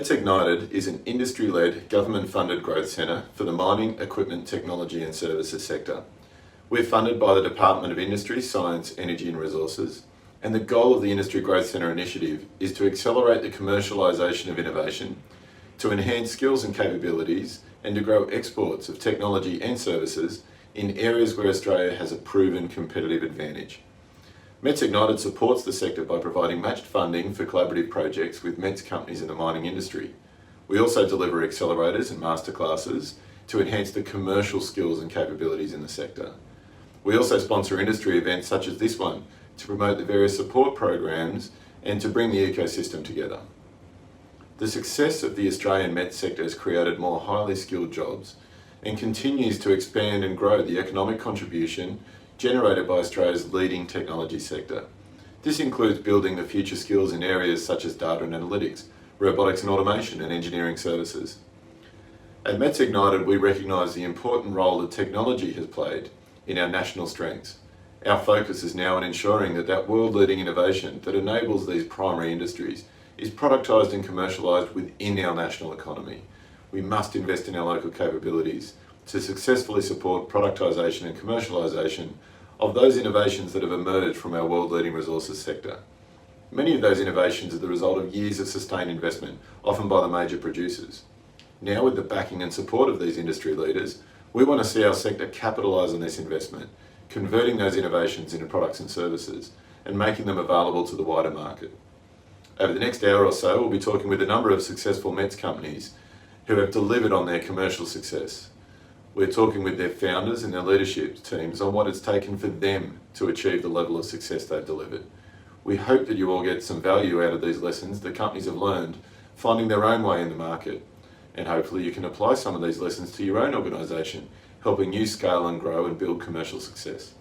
METS Ignited is an industry-led, government-funded growth centre for the mining, equipment, technology and services sector. We're funded by the Department of Industry, Science, Energy and Resources, and the goal of the Industry Growth Centre initiative is to accelerate the commercialisation of innovation, to enhance skills and capabilities, and to grow exports of technology and services in areas where Australia has a proven competitive advantage. METS Ignited supports the sector by providing matched funding for collaborative projects with METS companies in the mining industry. We also deliver accelerators and masterclasses to enhance the commercial skills and capabilities in the sector. We also sponsor industry events such as this one to promote the various support programs and to bring the ecosystem together. The success of the Australian METS sector has created more highly skilled jobs and continues to expand and grow the economic contribution generated by Australia's leading technology sector. This includes building the future skills in areas such as data and analytics, robotics and automation, and engineering services. At METS Ignited, we recognise the important role that technology has played in our national strengths. Our focus is now on ensuring that world-leading innovation that enables these primary industries is productised and commercialised within our national economy. We must invest in our local capabilities to successfully support productisation and commercialisation of those innovations that have emerged from our world-leading resources sector. Many of those innovations are the result of years of sustained investment, often by the major producers. Now, with the backing and support of these industry leaders, we want to see our sector capitalise on this investment, converting those innovations into products and services and making them available to the wider market. Over the next hour or so, we'll be talking with a number of successful METS companies who have delivered on their commercial success. We're talking with their founders and their leadership teams on what it's taken for them to achieve the level of success they've delivered. We hope that you all get some value out of these lessons that companies have learned, finding their own way in the market. And hopefully you can apply some of these lessons to your own organisation, helping you scale and grow and build commercial success.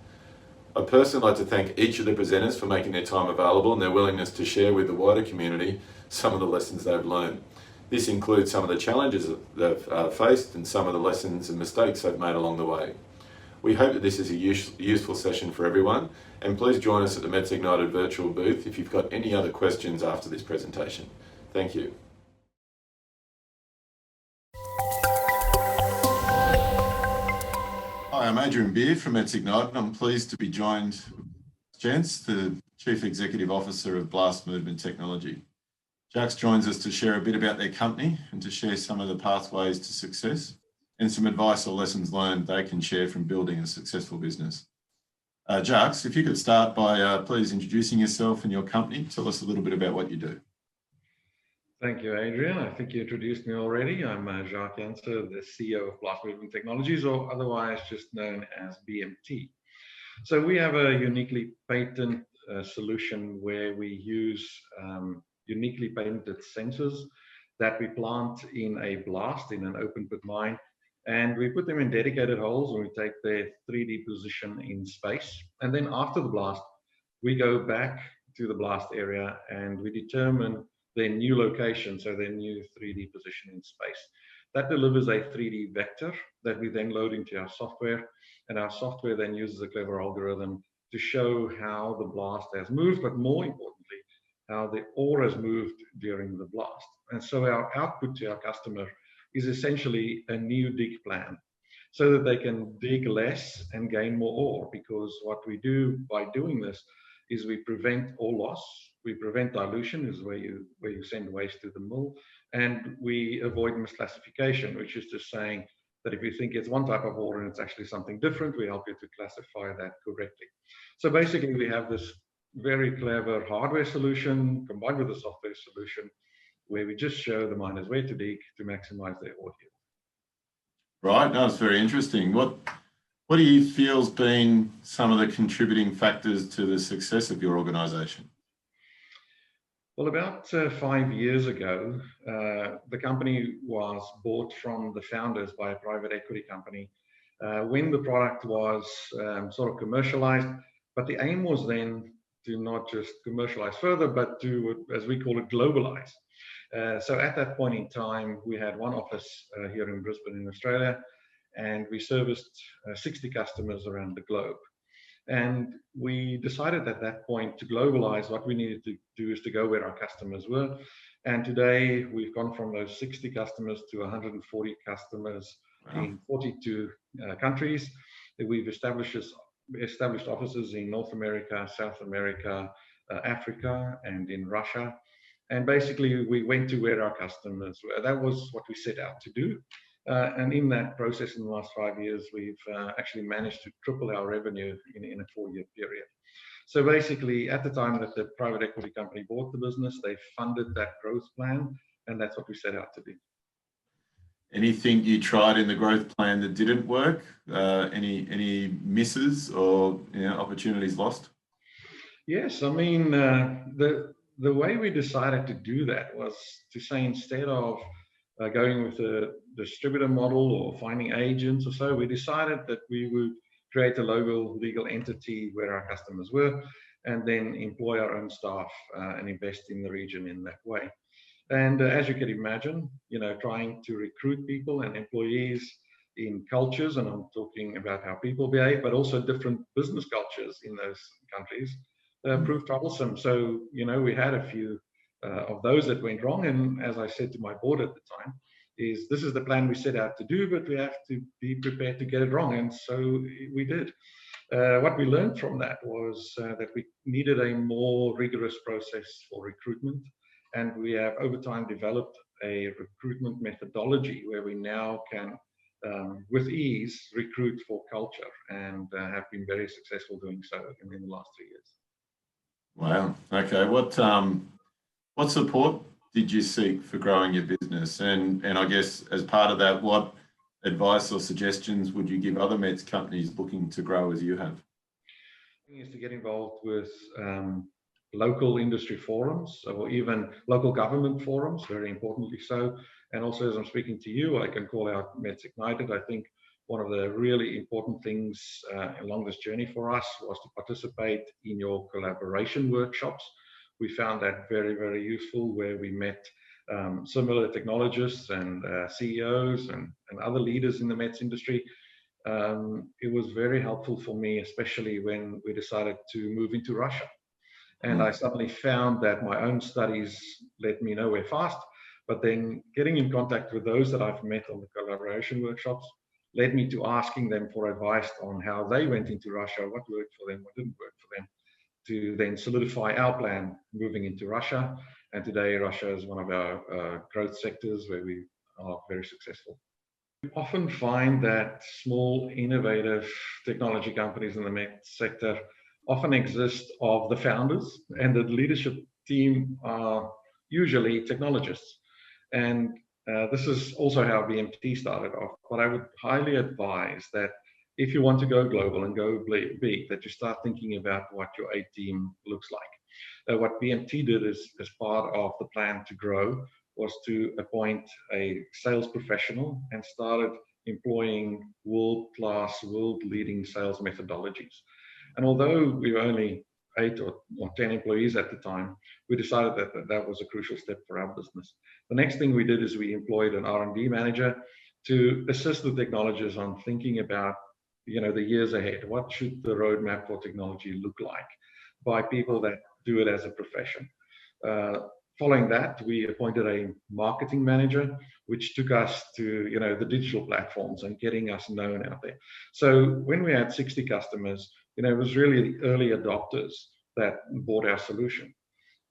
I'd personally like to thank each of the presenters for making their time available and their willingness to share with the wider community some of the lessons they've learned. This includes some of the challenges they've faced and some of the lessons and mistakes they've made along the way. We hope that this is a useful session for everyone, and please join us at the METS Ignited virtual booth if you've got any other questions after this presentation. Thank you. Hi, I'm Adrian Beard from METS Ignited, and I'm pleased to be joined with Jens, the Chief Executive Officer of Blast Movement Technology. Jax joins us to share a bit about their company and to share some of the pathways to success and some advice or lessons learned they can share from building a successful business. Jax, if you could start by please introducing yourself and your company. Tell us a little bit about what you do. Thank you, Adrian. I think you introduced me already. I'm Jacques Janse, the CEO of Blast Movement Technologies, or otherwise just known as BMT. So we have a uniquely patented solution where we use uniquely patented sensors that we plant in a blast, in an open pit mine, and we put them in dedicated holes and we take their 3D position in space. And then after the blast, we go back to the blast area and we determine their new location, so their new 3D position in space. That delivers a 3D vector that we then load into our software, and our software then uses a clever algorithm to show how the blast has moved, but more importantly, how the ore has moved during the blast. And so our output to our customer is essentially a new dig plan, so that they can dig less and gain more ore, because what we do by doing this is we prevent ore loss, we prevent dilution, is where you send waste to the mill, and we avoid misclassification, which is just saying that if you think it's one type of ore and it's actually something different, we help you to classify that correctly. So basically we have this very clever hardware solution combined with a software solution where we just show the miners where to dig to maximize their ore yield. Right, that's very interesting. What do you feel has been some of the contributing factors to the success of your organisation? Well, about 5 years ago, the company was bought from the founders by a private equity company when the product was sort of commercialized, but the aim was then to not just commercialize further, but to, as we call it, globalize. So at that point in time, we had one office here in Brisbane in Australia, and we serviced 60 customers around the globe. And we decided at that point to globalize. What we needed to do is to go where our customers were. And today we've gone from those 60 customers to 140 customers in 42 countries. We've established offices in North America, South America, Africa, and in Russia. And basically, we went to where our customers were. That was what we set out to do. And in that process, in the last 5 years, we've actually managed to triple our revenue in a 4-year period. So basically, at the time that the private equity company bought the business, they funded that growth plan, and that's what we set out to do. Anything you tried in the growth plan that didn't work? Any misses or opportunities lost? Yes, I mean, the way we decided to do that was to say, instead of going with a distributor model or finding agents or so, we decided that we would create a local legal entity where our customers were, and then employ our own staff and invest in the region in that way. And as you can imagine, trying to recruit people and employees in cultures, and I'm talking about how people behave, but also different business cultures in those countries, proved troublesome. So, we had a few of those that went wrong. And as I said to my board at the time, this is the plan we set out to do, but we have to be prepared to get it wrong. And so we did. What we learned from that was that we needed a more rigorous process for recruitment. And we have over time developed a recruitment methodology where we now can, with ease, recruit for culture, and have been very successful doing so in the last 3 years. Wow. Okay. What support did you seek for growing your business? And I guess as part of that, what advice or suggestions would you give other METS companies looking to grow as you have? Is to get involved with local industry forums, or even local government forums, very importantly so. And also, as I'm speaking to you, I can call out METS Ignited. I think one of the really important things along this journey for us was to participate in your collaboration workshops. We found that very, very useful, where we met similar technologists and CEOs and other leaders in the METS industry. It was very helpful for me, especially when we decided to move into Russia. And I suddenly found that my own studies led me nowhere fast, but then getting in contact with those that I've met on the collaboration workshops led me to asking them for advice on how they went into Russia, what worked for them, what didn't work for them, to then solidify our plan moving into Russia. And today, Russia is one of our growth sectors where we are very successful. We often find that small, innovative technology companies in the METS sector often exist of the founders, and the leadership team are usually technologists. And this is also how BMT started off. But I would highly advise that if you want to go global and go big, that you start thinking about what your A team looks like. What BMT did as part of the plan to grow was to appoint a sales professional and started employing world-class, world-leading sales methodologies. And although we were only 8 or 10 employees at the time, we decided that was a crucial step for our business. The next thing we did is we employed an R&D manager to assist the technologists on thinking about the years ahead. What should the roadmap for technology look like by people that do it as a profession? Following that, we appointed a marketing manager, which took us to the digital platforms and getting us known out there. So when we had 60 customers, it was really the early adopters that bought our solution.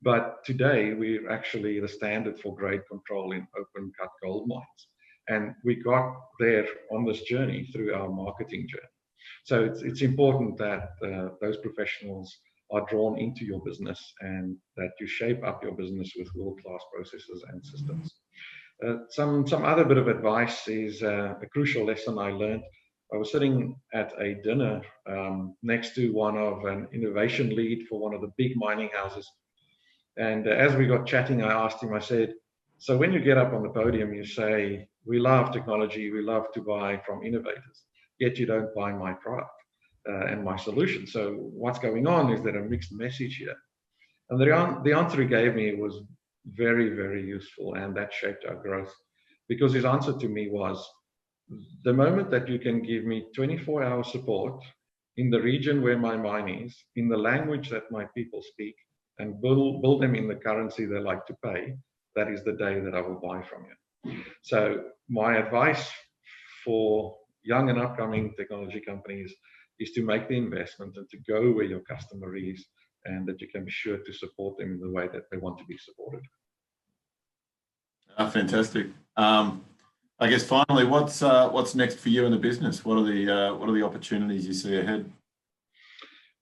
But today, we're actually the standard for grade control in open cut gold mines. And we got there on this journey through our marketing journey. So it's important that those professionals are drawn into your business, and that you shape up your business with world-class processes and systems. Some other bit of advice is a crucial lesson I learned. I was sitting at a dinner next to an innovation lead for one of the big mining houses. And as we got chatting, I asked him, I said, so when you get up on the podium, you say, we love technology, we love to buy from innovators, yet you don't buy my product and my solution. So what's going on? Is there a mixed message here? And the answer he gave me was very, very useful, and that shaped our growth. Because his answer to me was, the moment that you can give me 24-hour support in the region where my mine is, in the language that my people speak, and build them in the currency they like to pay, that is the day that I will buy from you. So my advice for young and upcoming technology companies is to make the investment and to go where your customer is, and that you can be sure to support them in the way that they want to be supported. Fantastic. I guess finally, what's next for you in the business? What are the opportunities you see ahead?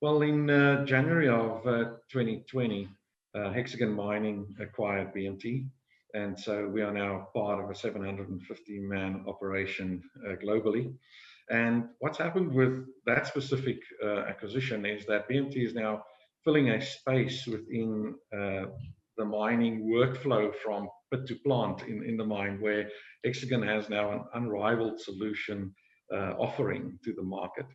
Well, in January of 2020, Hexagon Mining acquired BMT, and so we are now part of a 750-man operation globally. And what's happened with that specific acquisition is that BMT is now filling a space within the mining workflow from pit to plant in the mine, where Hexagon has now an unrivaled solution offering to the market.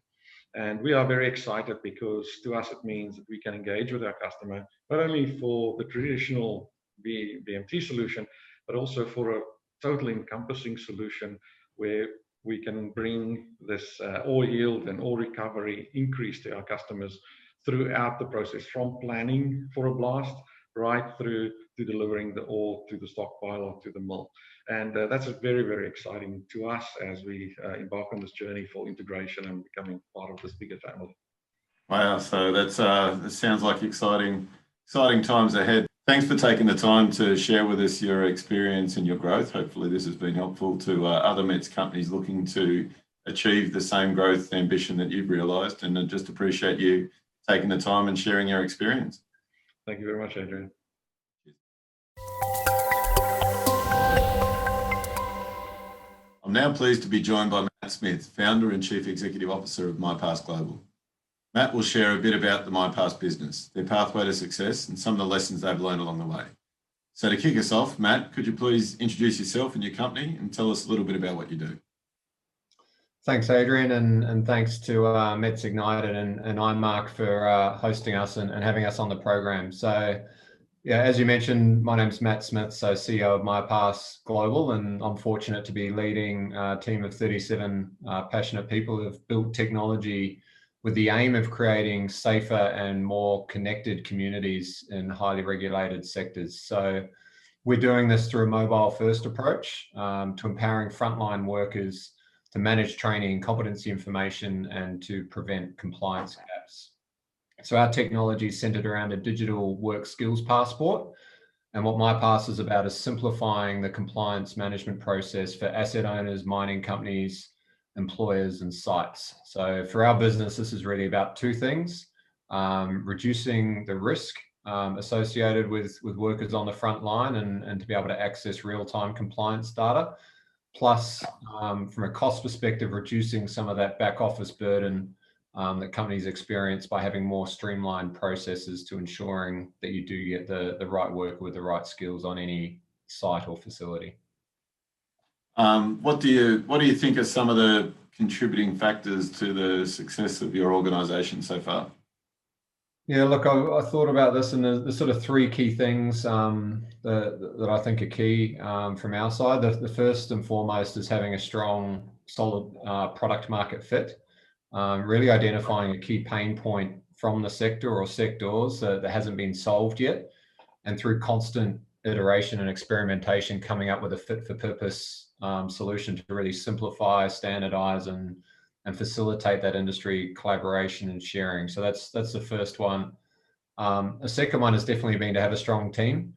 And we are very excited because to us it means that we can engage with our customer, not only for the traditional BMT solution, but also for a total encompassing solution where we can bring this ore yield and ore recovery increase to our customers throughout the process, from planning for a blast right through to delivering the ore to the stockpile or to the mill. And that's very, very exciting to us as we embark on this journey for integration and becoming part of this bigger family. Wow, so that sounds like exciting times ahead. Thanks for taking the time to share with us your experience and your growth. Hopefully this has been helpful to other METS companies looking to achieve the same growth ambition that you've realised, and I just appreciate you taking the time and sharing your experience. Thank you very much, Adrian. I'm now pleased to be joined by Matt Smith, Founder and Chief Executive Officer of MyPass Global. Matt will share a bit about the MyPass business, their pathway to success, and some of the lessons they've learned along the way. So to kick us off, Matt, could you please introduce yourself and your company and tell us a little bit about what you do? Thanks, Adrian, and thanks to METS Ignited and IMARC for hosting us and having us on the program. So, yeah, as you mentioned, my name's Matt Smith, so CEO of MyPass Global, and I'm fortunate to be leading a team of 37 passionate people who have built technology with the aim of creating safer and more connected communities in highly regulated sectors. So we're doing this through a mobile-first approach to empowering frontline workers to manage training and competency information and to prevent compliance gaps. So our technology is centered around a digital work skills passport. And what MyPass is about is simplifying the compliance management process for asset owners, mining companies, employers, and sites. So for our business, this is really about two things: reducing the risk associated with workers on the front line and to be able to access real-time compliance data. Plus, from a cost perspective, reducing some of that back office burden that companies experience by having more streamlined processes to ensuring that you do get the right worker with the right skills on any site or facility. What do you think are some of the contributing factors to the success of your organisation so far? Yeah, look, I thought about this, and there's sort of three key things that I think are key from our side. The first and foremost is having a strong, solid product market fit, really identifying a key pain point from the sector or sectors that hasn't been solved yet, and through constant iteration and experimentation, coming up with a fit-for-purpose solution to really simplify, standardize, and facilitate that industry collaboration and sharing. So that's the first one. A second one has definitely been to have a strong team.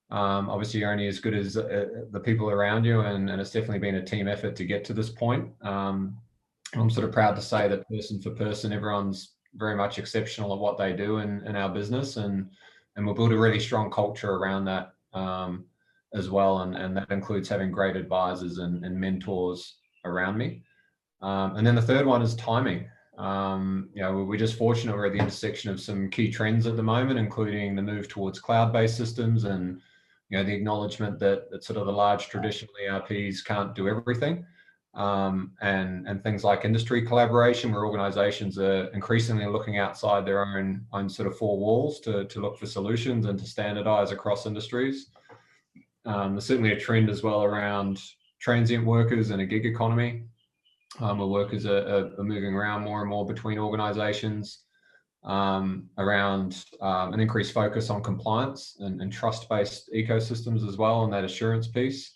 Obviously, you're only as good as the people around you, and it's definitely been a team effort to get to this point. I'm sort of proud to say that person for person, everyone's very much exceptional at what they do in our business, and we'll build a really strong culture around that as well, and that includes having great advisors and mentors around me. And then the third one is timing. We're just fortunate we're at the intersection of some key trends at the moment, including the move towards cloud-based systems and the acknowledgement that sort of the large traditional ERPs can't do everything. And things like industry collaboration, where organizations are increasingly looking outside their own sort of four walls to look for solutions and to standardize across industries. There's certainly a trend as well around transient workers and a gig economy. where workers are moving around more and more between organizations, around an increased focus on compliance and trust-based ecosystems as well, and that assurance piece.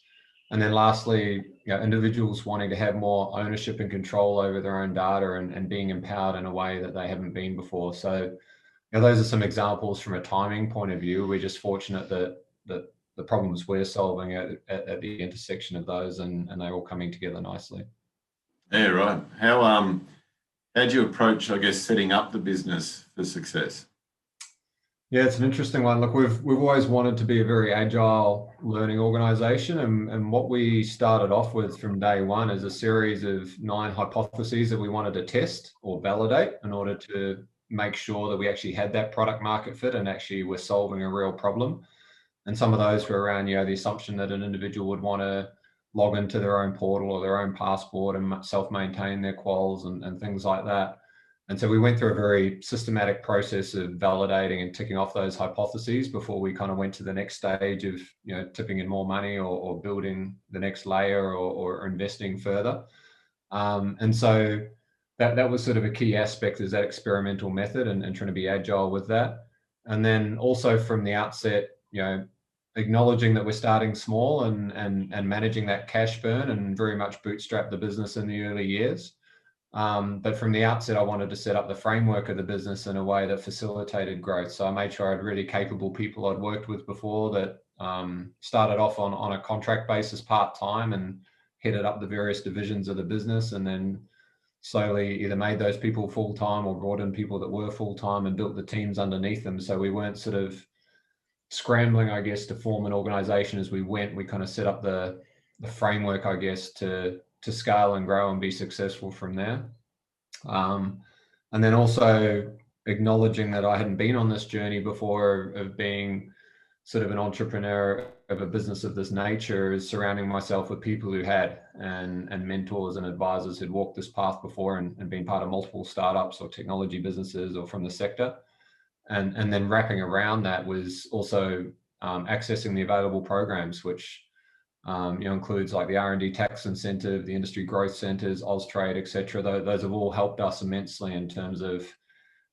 And then lastly, individuals wanting to have more ownership and control over their own data and being empowered in a way that they haven't been before. So those are some examples from a timing point of view. We're just fortunate that the problems we're solving at the intersection of those, and they're all coming together nicely. Yeah, right. How'd you approach, I guess, setting up the business for success? Yeah, it's an interesting one. Look, we've always wanted to be a very agile learning organization, and what we started off with from day one is a series of 9 hypotheses that we wanted to test or validate in order to make sure that we actually had that product market fit and actually we're solving a real problem. And some of those were around, the assumption that an individual would want to log into their own portal or their own passport and self-maintain their quals and things like that. And so we went through a very systematic process of validating and ticking off those hypotheses before we kind of went to the next stage of, tipping in more money or building the next layer or investing further. And so that was sort of a key aspect, is that experimental method and trying to be agile with that. And then also from the outset, acknowledging that we're starting small and managing that cash burn and very much bootstrap the business in the early years. But from the outset, I wanted to set up the framework of the business in a way that facilitated growth. So I made sure I had really capable people I'd worked with before that started off on a contract basis part-time and headed up the various divisions of the business, and then slowly either made those people full-time or brought in people that were full-time and built the teams underneath them. So we weren't sort of scrambling, I guess, to form an organization as we went. We kind of set up the framework, I guess, to scale and grow and be successful from there. And then also acknowledging that I hadn't been on this journey before of being sort of an entrepreneur of a business of this nature, is surrounding myself with people who had and mentors and advisors who'd walked this path before and been part of multiple startups or technology businesses or from the sector. And then wrapping around that was also accessing the available programs, which includes like the R&D tax incentive, the industry growth centers, Austrade, etc. Those have all helped us immensely in terms of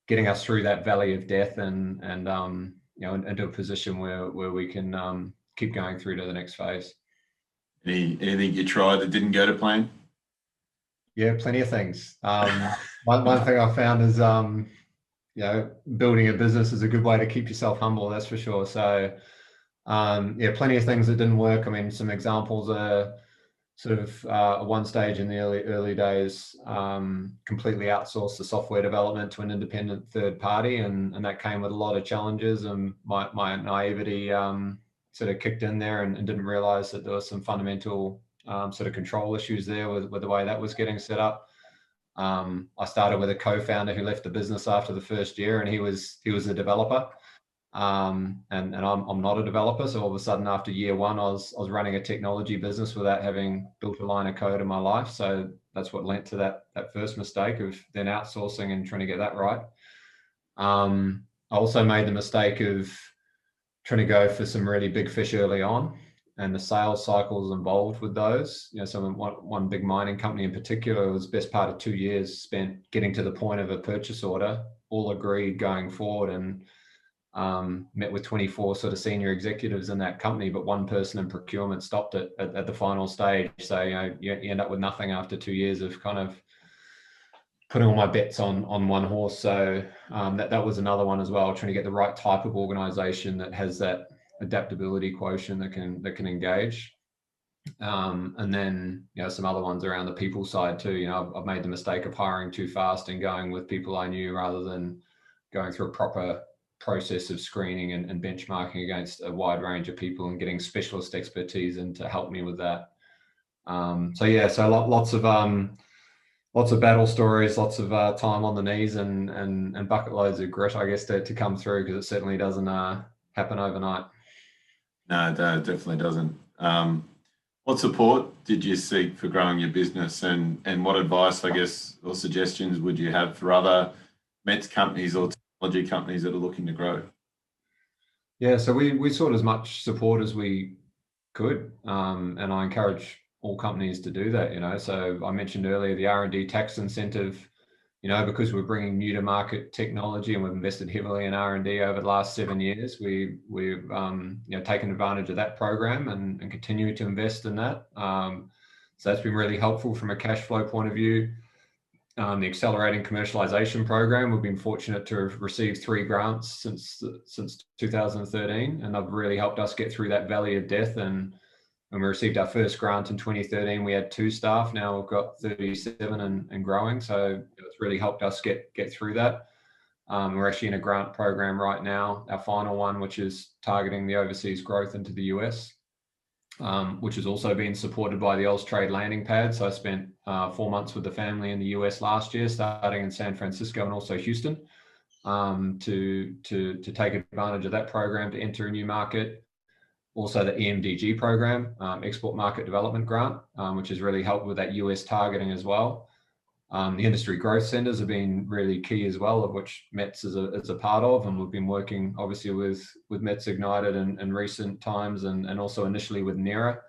getting us through that valley of death and into a position where we can keep going through to the next phase. Anything you tried that didn't go to plan? Yeah, plenty of things. One thing I found is building a business is a good way to keep yourself humble, that's for sure. So plenty of things that didn't work. I mean, some examples are sort of at one stage in the early days, completely outsourced the software development to an independent third party, and that came with a lot of challenges, and my naivety sort of kicked in there and didn't realize that there was some fundamental sort of control issues there with the way that was getting set up. I started with a co-founder who left the business after the first year, and he was a developer. And I'm not a developer. So all of a sudden after year one, I was running a technology business without having built a line of code in my life. So that's what led to that first mistake of then outsourcing and trying to get that right. I also made the mistake of trying to go for some really big fish early on, and the sales cycles involved with those. So one big mining company in particular was best part of 2 years spent getting to the point of a purchase order, all agreed going forward, and met with 24 sort of senior executives in that company, but one person in procurement stopped it at the final stage. So you end up with nothing after 2 years of kind of putting all my bets on one horse. So that was another one as well, trying to get the right type of organization that has that adaptability quotient that can engage. And then some other ones around the people side too. I've made the mistake of hiring too fast and going with people I knew rather than going through a proper process of screening and benchmarking against a wide range of people and getting specialist expertise in to help me with that. So lots of battle stories, lots of time on the knees and bucket loads of grit, I guess, to come through, because it certainly doesn't happen overnight. No, it definitely doesn't. What support did you seek for growing your business, and what advice, I guess, or suggestions would you have for other METS companies or technology companies that are looking to grow? Yeah, so we sought as much support as we could, and I encourage all companies to do that, you know. So I mentioned earlier the R&D tax incentive, you know, because we're bringing new to market technology and we've invested heavily in R&D over the last 7 years. We've you know, taken advantage of that program and continue to invest in that. So that's been really helpful from a cash flow point of view. The Accelerating Commercialization Program, we've been fortunate to have received 3 grants since 2013, and they've really helped us get through that valley of death. And when we received our first grant in 2013, we had 2 staff. Now we've got 37 and growing. So it's really helped us get through that. We're actually in a grant program right now, our final one, which is targeting the overseas growth into the US, which has also been supported by the Austrade landing pad. So I spent 4 months with the family in the US last year, starting in San Francisco and also Houston, to take advantage of that program to enter a new market. Also the EMDG program, Export Market Development Grant, which has really helped with that US targeting as well. The industry growth centers have been really key as well, of which METS is a part of, and we've been working obviously with METS Ignited in recent times, and also initially with NERA.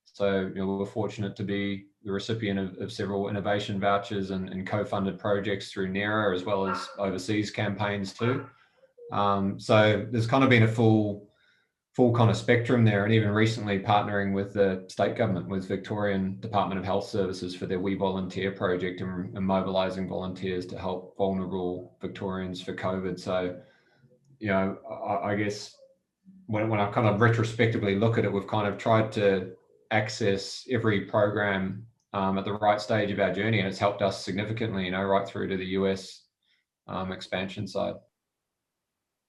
So you know, we're fortunate to be the recipient of several innovation vouchers and co-funded projects through NERA, as well as overseas campaigns too. So there's kind of been a full kind of spectrum there, and even recently partnering with the state government, with Victorian Department of Health Services for their We Volunteer project, and mobilising volunteers to help vulnerable Victorians for COVID. So, you know, I guess when I kind of retrospectively look at it, we've kind of tried to access every program at the right stage of our journey, and it's helped us significantly, you know, right through to the US expansion side.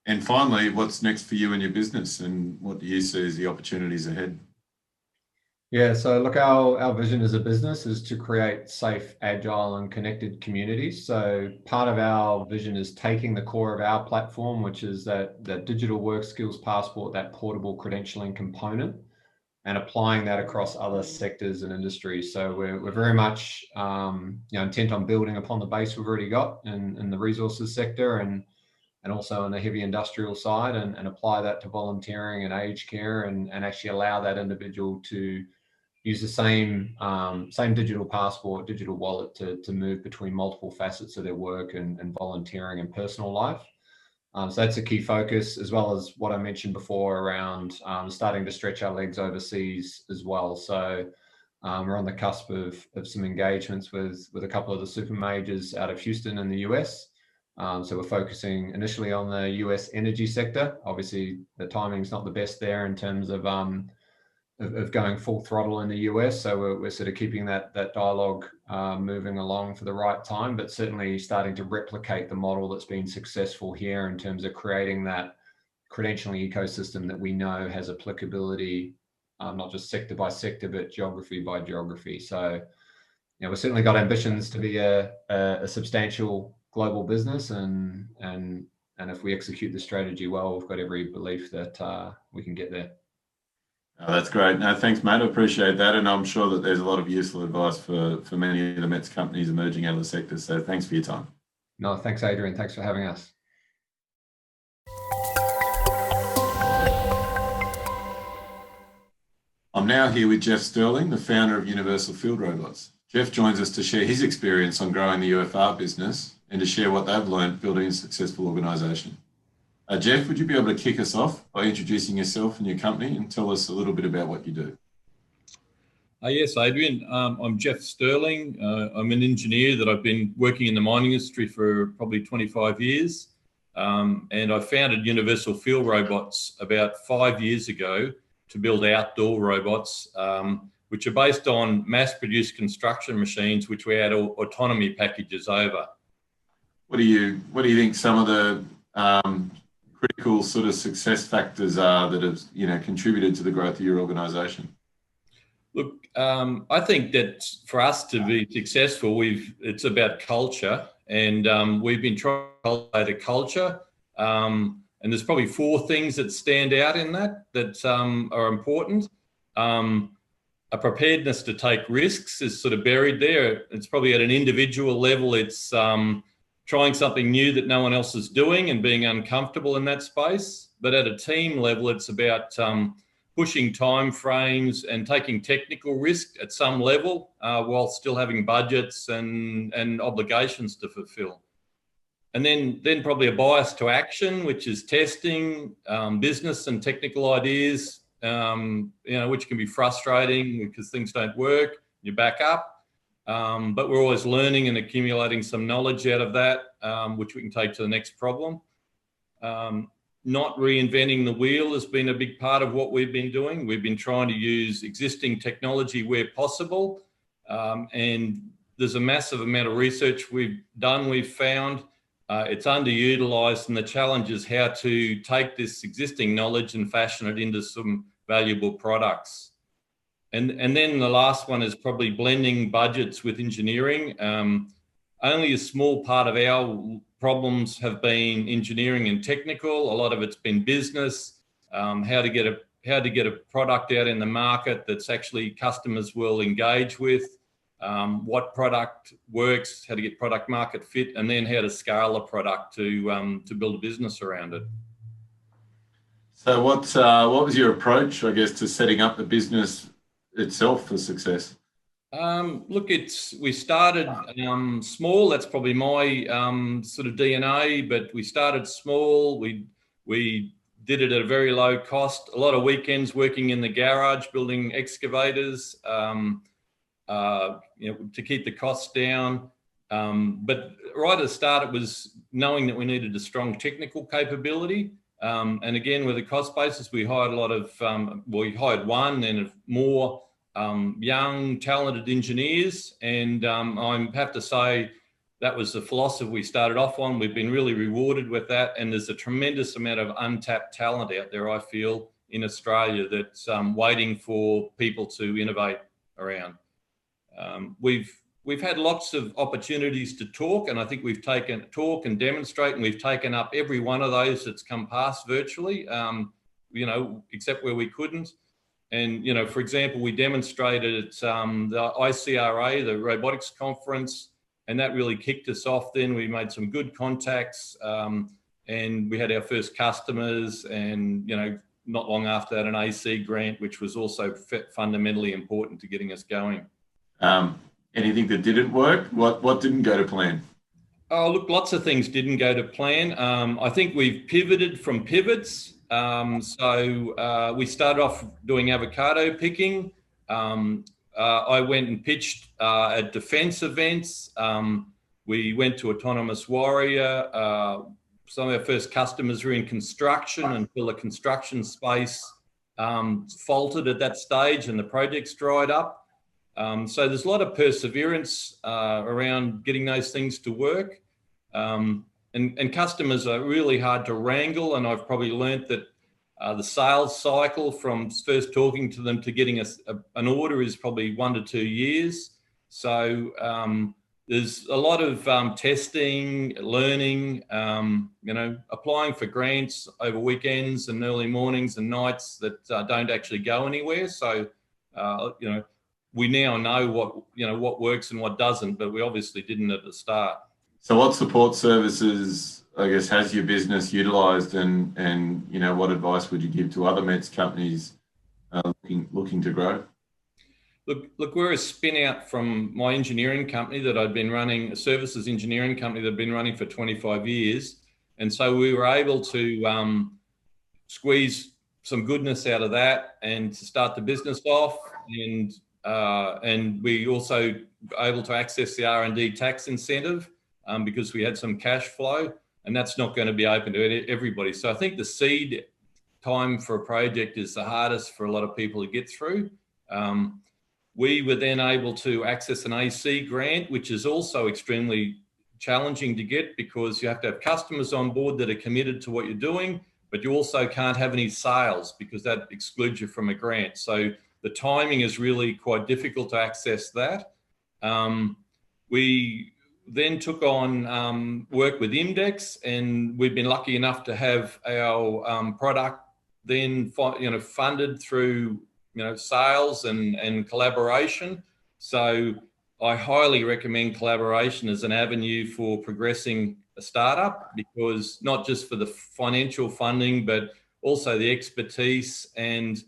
And finally, what's next for you and your business, and what do you see as the opportunities ahead? Yeah, so look, our vision as a business is to create safe, agile, and connected communities. So part of our vision is taking the core of our platform, which is that digital work skills passport, that portable credentialing component, and applying that across other sectors and industries. So we're very much you know, intent on building upon the base we've already got in the resources sector, and also on the heavy industrial side, and apply that to volunteering and aged care, and actually allow that individual to use the same digital passport, digital wallet to move between multiple facets of their work and volunteering and personal life. So that's a key focus, as well as what I mentioned before around starting to stretch our legs overseas as well. So we're on the cusp of some engagements with a couple of the super majors out of Houston in the US. So we're focusing initially on the US energy sector. Obviously, the timing's not the best there in terms of going full throttle in the US. So we're sort of keeping that dialogue moving along for the right time, but certainly starting to replicate the model that's been successful here in terms of creating that credentialing ecosystem that we know has applicability, not just sector by sector, but geography by geography. So, you know, we've certainly got ambitions to be a substantial global business, and if we execute the strategy well, we've got every belief that we can get there. Oh, that's great. No, thanks, mate. I appreciate that, and I'm sure that there's a lot of useful advice for many of the METS companies emerging out of the sector. So thanks for your time. No, thanks, Adrian. Thanks for having us. I'm now here with Jeff Sterling, the founder of Universal Field Robots. Jeff joins us to share his experience on growing the UFR business and to share what they've learned building a successful organisation. Jeff, would you be able to kick us off by introducing yourself and your company and tell us a little bit about what you do? Yes, Adrian. I'm Jeff Sterling. I'm an engineer that I've been working in the mining industry for probably 25 years. And I founded Universal Field Robots about 5 years ago to build outdoor robots, which are based on mass-produced construction machines, which we add autonomy packages over. What do you think some of the critical sort of success factors are that have, you know, contributed to the growth of your organisation? Look, I think that for us to be successful, it's about culture, and we've been trying to cultivate a culture. And there's probably 4 things that stand out in that are important. A preparedness to take risks is sort of buried there. It's probably at an individual level. It's trying something new that no one else is doing and being uncomfortable in that space. But at a team level, it's about pushing time frames and taking technical risk at some level while still having budgets and obligations to fulfill. And then probably a bias to action, which is testing business and technical ideas, which can be frustrating because things don't work, you back up. But we're always learning and accumulating some knowledge out of that, which we can take to the next problem. Not reinventing the wheel has been a big part of what we've been doing. We've been trying to use existing technology where possible. And there's a massive amount of research we've done, we've found. It's underutilized, and the challenge is how to take this existing knowledge and fashion it into some valuable products. And then the last one is probably blending budgets with engineering. Only a small part of our problems have been engineering and technical. A lot of it's been business, how to get a product out in the market that's actually customers will engage with. What product works, how to get product market fit, and then how to scale a product to build a business around it. So what was your approach, I guess, to setting up the business itself for success? Look, we started small. That's probably my sort of DNA, but we started small. We did it at a very low cost. A lot of weekends working in the garage, building excavators, to keep the costs down. But right at the start, it was knowing that we needed a strong technical capability. And again, with the cost basis, we hired a lot of, we hired one and more young, talented engineers. And I have to say, that was the philosophy we started off on. We've been really rewarded with that. And there's a tremendous amount of untapped talent out there, I feel, in Australia that's waiting for people to innovate around. We've had lots of opportunities to talk, and I think we've talk and demonstrate, and we've taken up every one of those that's come past virtually, except where we couldn't. And, for example, we demonstrated at the ICRA, the robotics conference, and that really kicked us off then. We made some good contacts, and we had our first customers, and, not long after that, an AC grant, which was also fundamentally important to getting us going. Anything that didn't work? What didn't go to plan? Oh, look, lots of things didn't go to plan. I think we've pivoted from pivots. So we started off doing avocado picking. I went and pitched at defense events. We went to Autonomous Warrior. Some of our first customers were in construction until the construction space faltered at that stage and the projects dried up. So there's a lot of perseverance around getting those things to work. And customers are really hard to wrangle. And I've probably learnt that the sales cycle from first talking to them to getting an order is probably 1 to 2 years. So there's a lot of testing, learning, applying for grants over weekends and early mornings and nights that don't actually go anywhere. So, we now know what works and what doesn't, but we obviously didn't at the start. So what support services, I guess, has your business utilised, and what advice would you give to other METS companies looking to grow? Look, we're a spin out from my engineering company that I'd been running, a services engineering company that I'd been running for 25 years. And so we were able to squeeze some goodness out of that and to start the business off. And we also were able to access the R&D tax incentive because we had some cash flow, and that's not going to be open to everybody. So I think the seed time for a project is the hardest for a lot of people to get through. We were then able to access an AC grant, which is also extremely challenging to get because you have to have customers on board that are committed to what you're doing, but you also can't have any sales because that excludes you from a grant. So the timing is really quite difficult to access that. We then took on work with Index, and we've been lucky enough to have our product then funded through sales and collaboration. So I highly recommend collaboration as an avenue for progressing a startup, because not just for the financial funding, but also the expertise and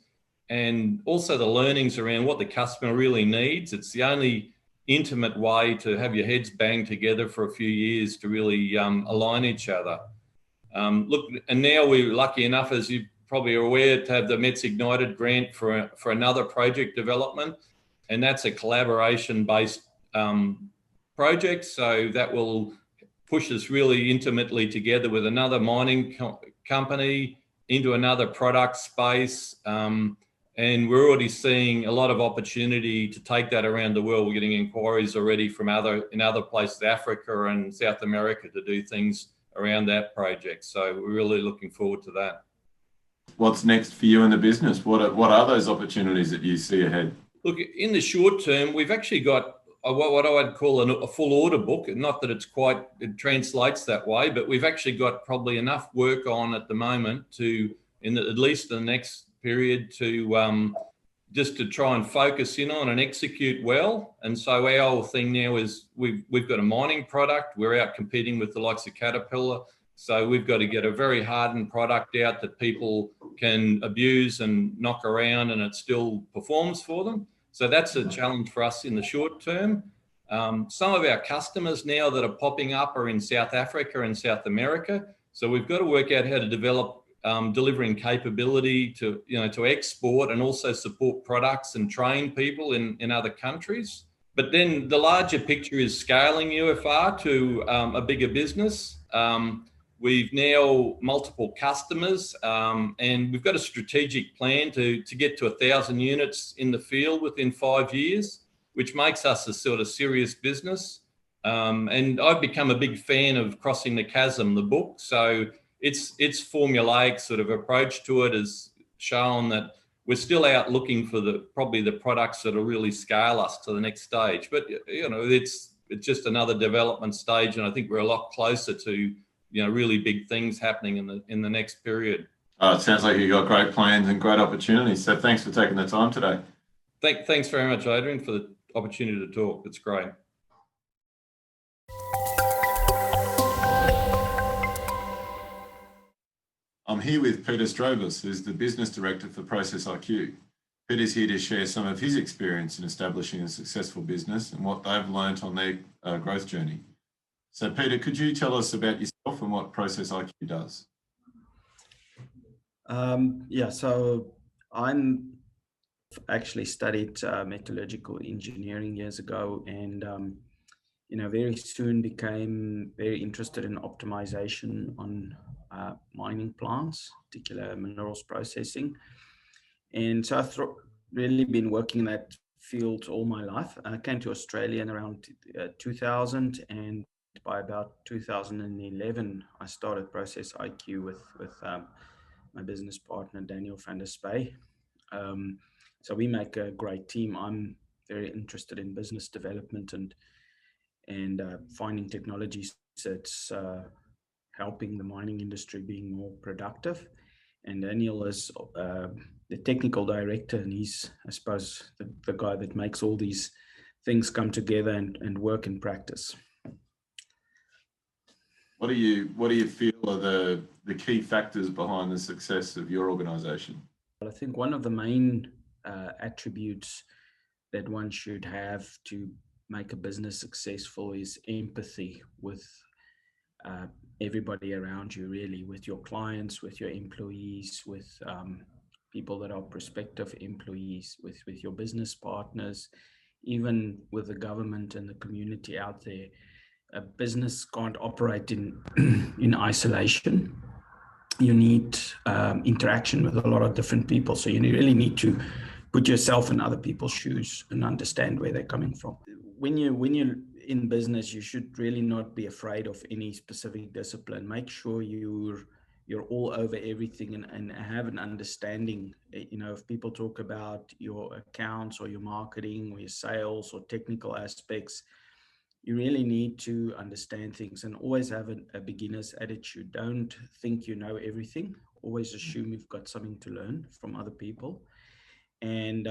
and also the learnings around what the customer really needs. It's the only intimate way to have your heads banged together for a few years to really align each other. Look, and now we're lucky enough, as you probably are aware, to have the METS Ignited grant for another project development, and that's a collaboration-based project. So that will push us really intimately together with another mining company into another product space. And we're already seeing a lot of opportunity to take that around the world. We're getting inquiries already from in other places, Africa and South America, to do things around that project. So we're really looking forward to that. What's next for you in the business? What are those opportunities that you see ahead? Look, in the short term, we've actually got what I would call a full order book. Not that it translates that way, but we've actually got probably enough work on at the moment at least in the next period to just to try and focus in on and execute well. And so our whole thing now is we've got a mining product. We're out competing with the likes of Caterpillar. So we've got to get a very hardened product out that people can abuse and knock around, and it still performs for them. So that's a challenge for us in the short term. Some of our customers now that are popping up are in South Africa and South America. So we've got to work out how to develop delivering capability to export and also support products and train people in other countries. But then the larger picture is scaling UFR to a bigger business. We've now multiple customers, and we've got a strategic plan to get to 1,000 units in the field within 5 years, which makes us a sort of serious business. And I've become a big fan of Crossing the Chasm, the book. So its formulaic sort of approach to it has shown that we're still out looking for probably the products that will really scale us to the next stage. But it's just another development stage, and I think we're a lot closer to really big things happening in the next period. It sounds like you've got great plans and great opportunities. So thanks for taking the time today. Thanks very much, Adrian, for the opportunity to talk. It's great. I'm here with Peter Strobus, who's the Business Director for Process IQ. Peter's here to share some of his experience in establishing a successful business and what they've learnt on their growth journey. So Peter, could you tell us about yourself and what Process IQ does? So I'm actually studied metallurgical engineering years ago, and very soon became very interested in optimization on mining plants, particular minerals processing. And so I've really been working in that field all my life. I came to Australia in around 2000, and by about 2011, I started Process IQ with my business partner, Daniel van der Spey. So we make a great team. I'm very interested in business development and finding technologies that's helping the mining industry being more productive. And Daniel is the technical director, and he's, I suppose, the guy that makes all these things come together and work in practice. What do you feel are the key factors behind the success of your organisation? Well, I think one of the main attributes that one should have to make a business successful is empathy with everybody around you, really, with your clients, with your employees, with people that are prospective employees, with your business partners, even with the government and the community out there. A business can't operate in isolation. You need interaction with a lot of different people. So you really need to put yourself in other people's shoes and understand where they're coming from. When you're in business, you should really not be afraid of any specific discipline. Make sure you're all over everything and have an understanding. If people talk about your accounts or your marketing or your sales or technical aspects, you really need to understand things and always have a beginner's attitude. Don't think you know everything. Always assume you've got something to learn from other people, and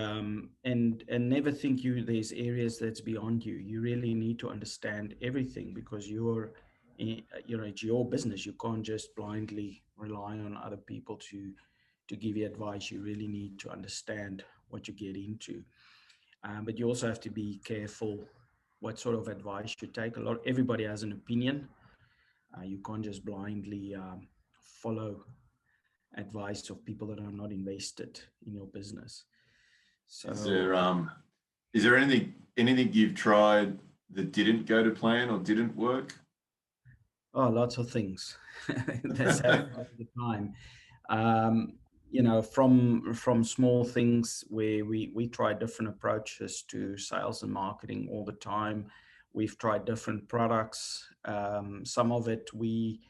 never think there's areas that's beyond you. You really need to understand everything because it's your business. You can't just blindly rely on other people to to give you advice, you really need to understand what you get into. But you also have to be careful what sort of advice you take. Everybody has an opinion. You can't just blindly follow advice of people that are not invested in your business. So is there anything you've tried that didn't go to plan or didn't work? Oh, lots of things. That's happened all the time. You know, from small things where we try different approaches to sales and marketing all the time. We've tried different products. Some of it we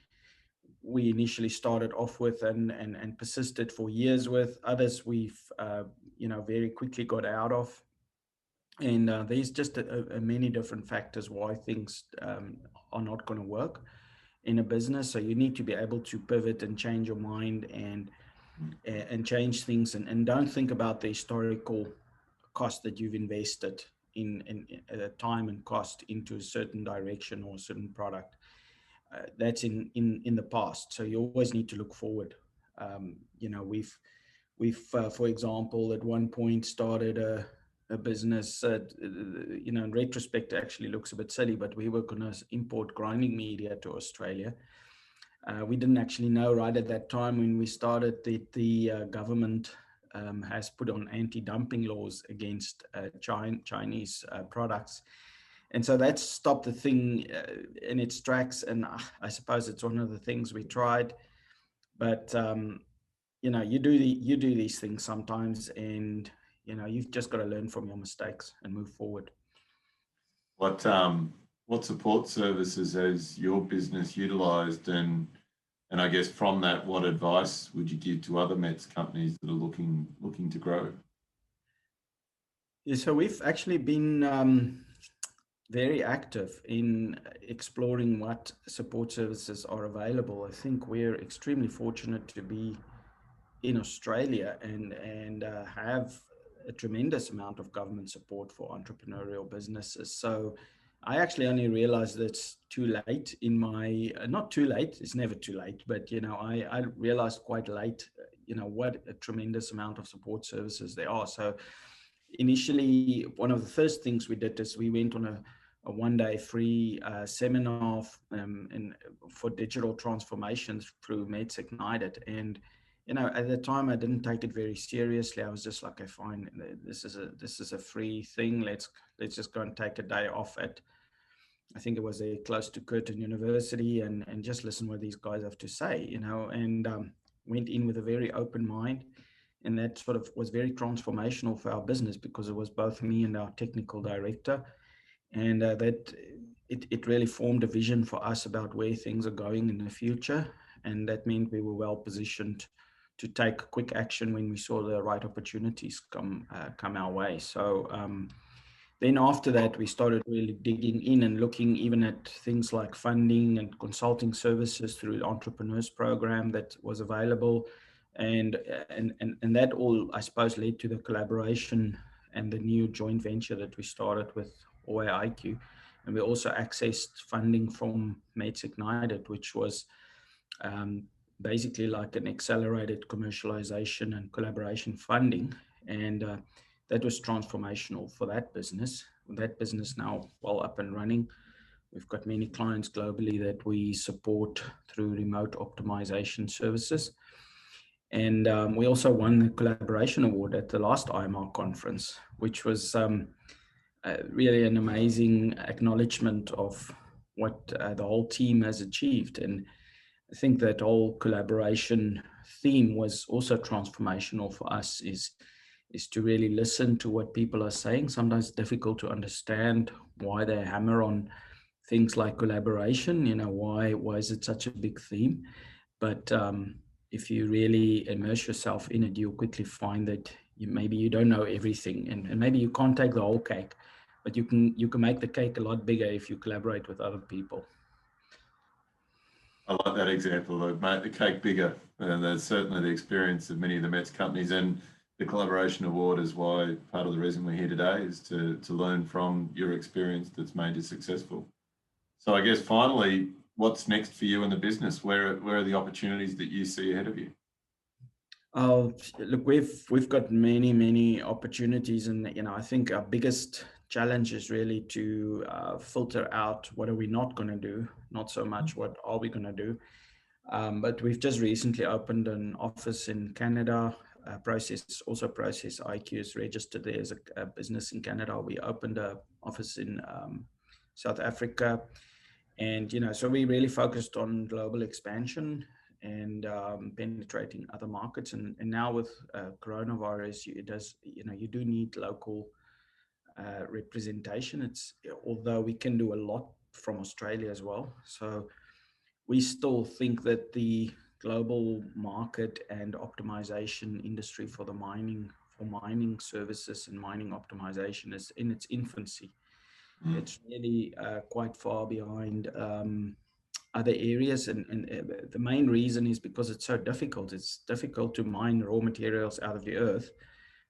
initially started off with and persisted for years with. Others we've you know, very quickly got out of. And there's just a many different factors why things are not going to work in a business. So you need to be able to pivot and change your mind and change things, and don't think about the historical cost that you've invested in time and cost into a certain direction or a certain product. That's in the past. So you always need to look forward. You know, we've for example, at one point started a business that, you know, in retrospect actually looks a bit silly, but we were going to import grinding media to Australia. We didn't actually know right at that time when we started that the government has put on anti-dumping laws against Chinese products. And so that stopped the thing in its tracks. And I suppose it's one of the things we tried. But, you know, you do these things sometimes, and, you know, you've just got to learn from your mistakes and move forward. What support services has your business utilised, and I guess from that, what advice would you give to other METS companies that are looking to grow? Yeah, so we've actually been very active in exploring what support services are available. I think we're extremely fortunate to be in Australia and have a tremendous amount of government support for entrepreneurial businesses. So I actually only realized that it's too late in my, not too late, it's never too late, but, you know, I realized quite late, you know, what a tremendous amount of support services there are. So initially, one of the first things we did is we went on a one-day free seminar for digital transformations through METS Ignited. And, you know, at the time I didn't take it very seriously. I was just like, okay, fine, this is a free thing. Let's just go and take a day off at, I think it was close to Curtin University, and just listen what these guys have to say, you know, and went in with a very open mind. And that sort of was very transformational for our business, because it was both me and our technical director. And that it really formed a vision for us about where things are going in the future. And that meant we were well positioned to take quick action when we saw the right opportunities come our way. So then after that, we started really digging in and looking even at things like funding and consulting services through the Entrepreneurs Program that was available. And that all, I suppose, led to the collaboration and the new joint venture that we started with IQ. And we also accessed funding from METS Ignited, which was basically like an accelerated commercialization and collaboration funding. And that was transformational for that business. That business now well up and running. We've got many clients globally that we support through remote optimization services. And we also won the collaboration award at the last IMARC conference, which was really an amazing acknowledgement of what the whole team has achieved. And I think that whole collaboration theme was also transformational for us, is to really listen to what people are saying. Sometimes it's difficult to understand why they hammer on things like collaboration, you know, why is it such a big theme? But if you really immerse yourself in it, you'll quickly find that maybe you don't know everything, and maybe you can't take the whole cake, but you can make the cake a lot bigger if you collaborate with other people. I like that example of make the cake bigger, and that's certainly the experience of many of the METS companies. And the collaboration award is why part of the reason we're here today is to learn from your experience that's made you successful. So I guess finally, what's next for you in the business? Where are the opportunities that you see ahead of you? Look, we've got many opportunities, and I think our biggest challenge is really to filter out what are we not going to do, not so much what are we going to do. But we've just recently opened an office in Canada. Process IQ is registered there as a business in Canada. We opened an office in South Africa, and so we really focused on global expansion and penetrating other markets. And now with coronavirus, you do need local representation. Although we can do a lot from Australia as well. So we still think that the global market and optimization industry for mining services and mining optimization is in its infancy. It's really quite far behind other areas, and the main reason is because it's so difficult. It's difficult to mine raw materials out of the earth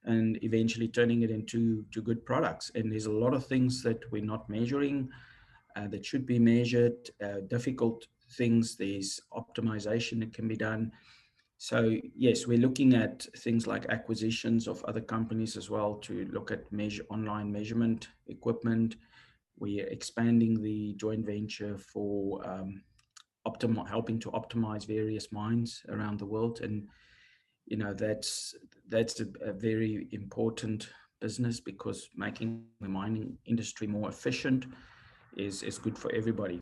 and eventually turning it into good products. And there's a lot of things that we're not measuring that should be measured, difficult things. There's optimization that can be done. So yes, we're looking at things like acquisitions of other companies as well to look at online measurement equipment. We are expanding the joint venture for helping to optimize various mines around the world, and that's a very important business, because making the mining industry more efficient is good for everybody.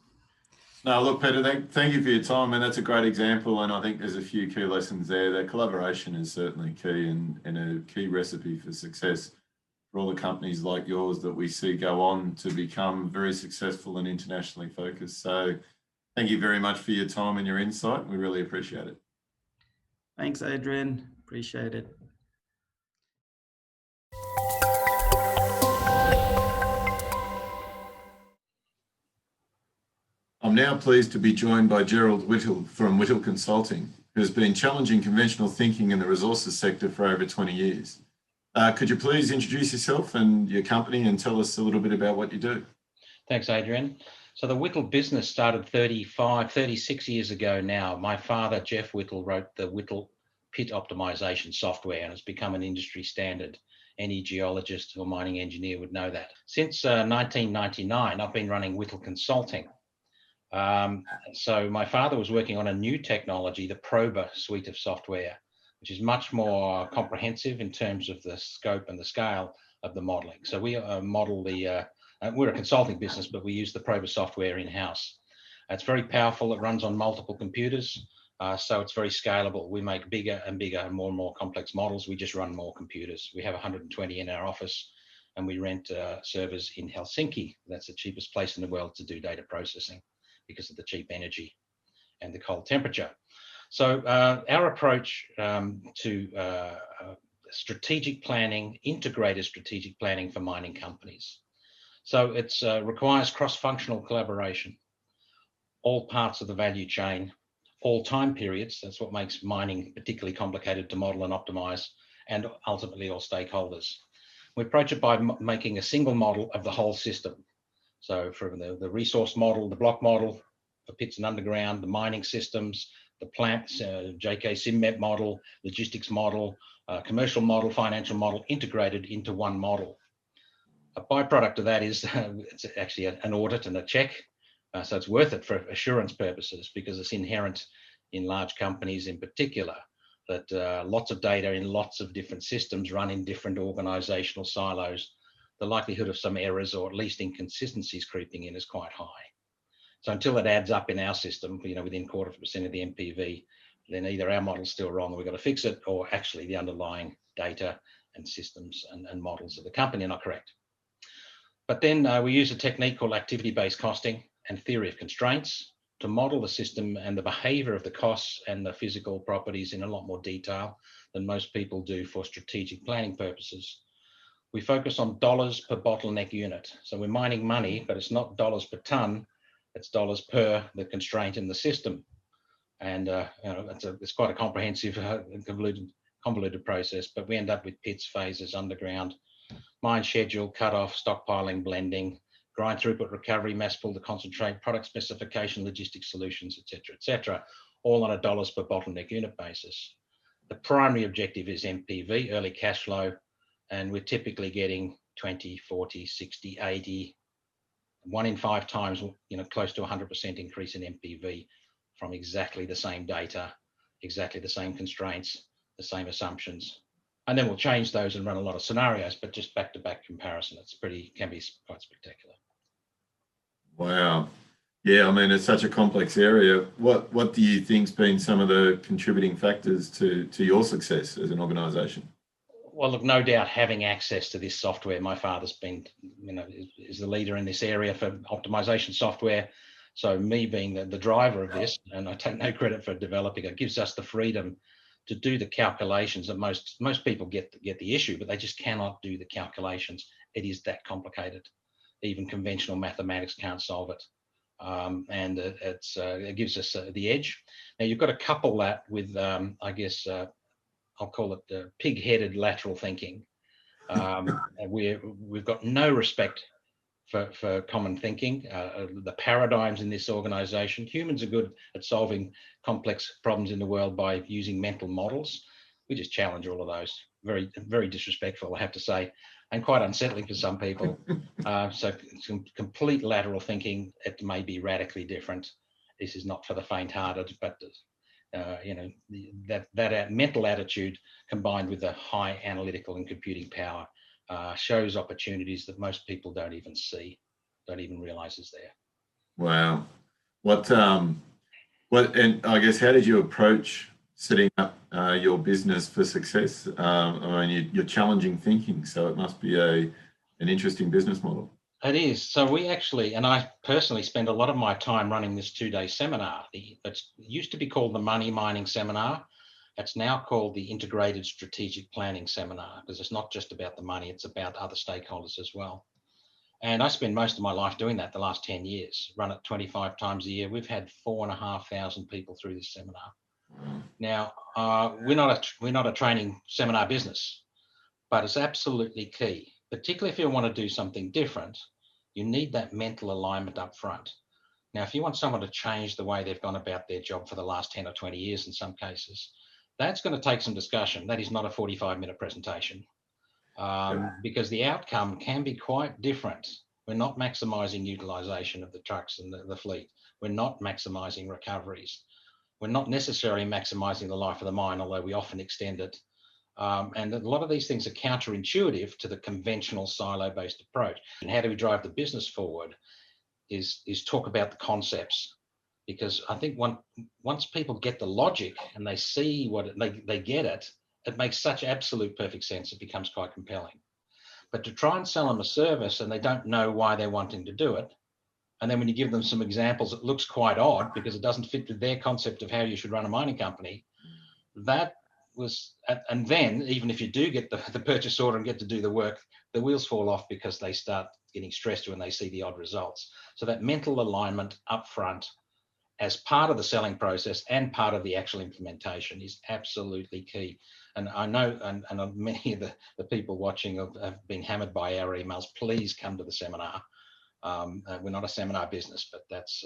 No, look, Peter, thank you for your time, and that's a great example. And I think there's a few key lessons there. That collaboration is certainly key and a key recipe for success for all the companies like yours that we see go on to become very successful and internationally focused. So thank you very much for your time and your insight. We really appreciate it. Thanks, Adrian. Appreciate it. I'm now pleased to be joined by Gerald Whittle from Whittle Consulting, who has been challenging conventional thinking in the resources sector for over 20 years. Could you please introduce yourself and your company and tell us a little bit about what you do? Thanks, Adrian. So the Whittle business started 36 years ago now. My father, Jeff Whittle, wrote the Whittle pit optimization software, and it's become an industry standard. Any geologist or mining engineer would know that. Since 1999, I've been running Whittle Consulting. So my father was working on a new technology, the Proba suite of software, which is much more comprehensive in terms of the scope and the scale of the modeling. So we model we're a consulting business, but we use the Proba software in-house. It's very powerful. It runs on multiple computers, so it's very scalable. We make bigger and bigger and more complex models. We just run more computers. We have 120 in our office, and we rent servers in Helsinki. That's the cheapest place in the world to do data processing because of the cheap energy and the cold temperature. So our approach to strategic planning, integrated strategic planning for mining companies. So it requires cross-functional collaboration, all parts of the value chain, all time periods. That's what makes mining particularly complicated to model and optimize, and ultimately all stakeholders. We approach it by making a single model of the whole system. So from the resource model, the block model, the pits and underground, the mining systems, the plants, JK SimMet model, logistics model, commercial model, financial model, integrated into one model. A byproduct of that is it's actually an audit and a check. So it's worth it for assurance purposes, because it's inherent in large companies in particular that lots of data in lots of different systems run in different organizational silos. The likelihood of some errors or at least inconsistencies creeping in is quite high. So until it adds up in our system, within 0.25% of the NPV, then either our model's still wrong and we've got to fix it, or actually the underlying data and systems and models of the company are not correct. But then we use a technique called activity-based costing and theory of constraints to model the system and the behavior of the costs and the physical properties in a lot more detail than most people do for strategic planning purposes. We focus on dollars per bottleneck unit. So we're mining money, but it's not dollars per ton, it's dollars per the constraint in the system. And it's quite a comprehensive and convoluted process, but we end up with pits, phases, underground, mine schedule, cut-off, stockpiling, blending, grind throughput recovery, mass pull to concentrate, product specification, logistics solutions, et cetera, all on a dollars per bottleneck unit basis. The primary objective is MPV, early cash flow, and we're typically getting 20, 40, 60, 80, 1 in 5 times, close to 100% increase in MPV from exactly the same data, exactly the same constraints, the same assumptions. And then we'll change those and run a lot of scenarios, but just back-to-back comparison, can be quite spectacular. Wow. Yeah, I mean, it's such a complex area. What do you think's been some of the contributing factors to your success as an organisation? Well, look, no doubt having access to this software. My father's been, is the leader in this area for optimization software. So me being the driver of this, and I take no credit for developing it, gives us the freedom to do the calculations that most people get the issue, but they just cannot do the calculations. It is that complicated. Even conventional mathematics can't solve it. And it gives us the edge. Now you've got to couple that with, I guess, I'll call it pig-headed lateral thinking. We've got no respect for common thinking. The paradigms in this organization, humans are good at solving complex problems in the world by using mental models. We just challenge all of those. Very, very disrespectful, I have to say, and quite unsettling for some people. So some complete lateral thinking, it may be radically different. This is not for the faint-hearted, but that mental attitude combined with the high analytical and computing power shows opportunities that most people don't even see, don't even realize is there. Wow. And I guess, how did you approach setting up your business for success? I mean, you're challenging thinking, so it must be an interesting business model. It is. So we actually, and I personally spend a lot of my time running this 2-day seminar. It used to be called the Money Mining Seminar. It's now called the Integrated Strategic Planning Seminar, because it's not just about the money, it's about other stakeholders as well. And I spend most of my life doing that the last 10 years, run it 25 times a year. We've had 4,500 people through this seminar. Now, we're not a training seminar business, but it's absolutely key. Particularly if you want to do something different, you need that mental alignment up front. Now, if you want someone to change the way they've gone about their job for the last 10 or 20 years in some cases, that's going to take some discussion. That is not a 45-minute presentation, because the outcome can be quite different. We're not maximizing utilization of the trucks and the fleet. We're not maximizing recoveries. We're not necessarily maximizing the life of the mine, although we often extend it. And a lot of these things are counterintuitive to the conventional silo-based approach. And how do we drive the business forward is talk about the concepts, because I think once people get the logic and they see they get it, it makes such absolute perfect sense. It becomes quite compelling. But to try and sell them a service and they don't know why they're wanting to do it, and then when you give them some examples, it looks quite odd because it doesn't fit with their concept of how you should run a mining company. And then even if you do get the purchase order and get to do the work, the wheels fall off because they start getting stressed when they see the odd results. So that mental alignment up front as part of the selling process and part of the actual implementation is absolutely key. And I know, and many of the people watching have been hammered by our emails. Please come to the seminar. We're not a seminar business, but that's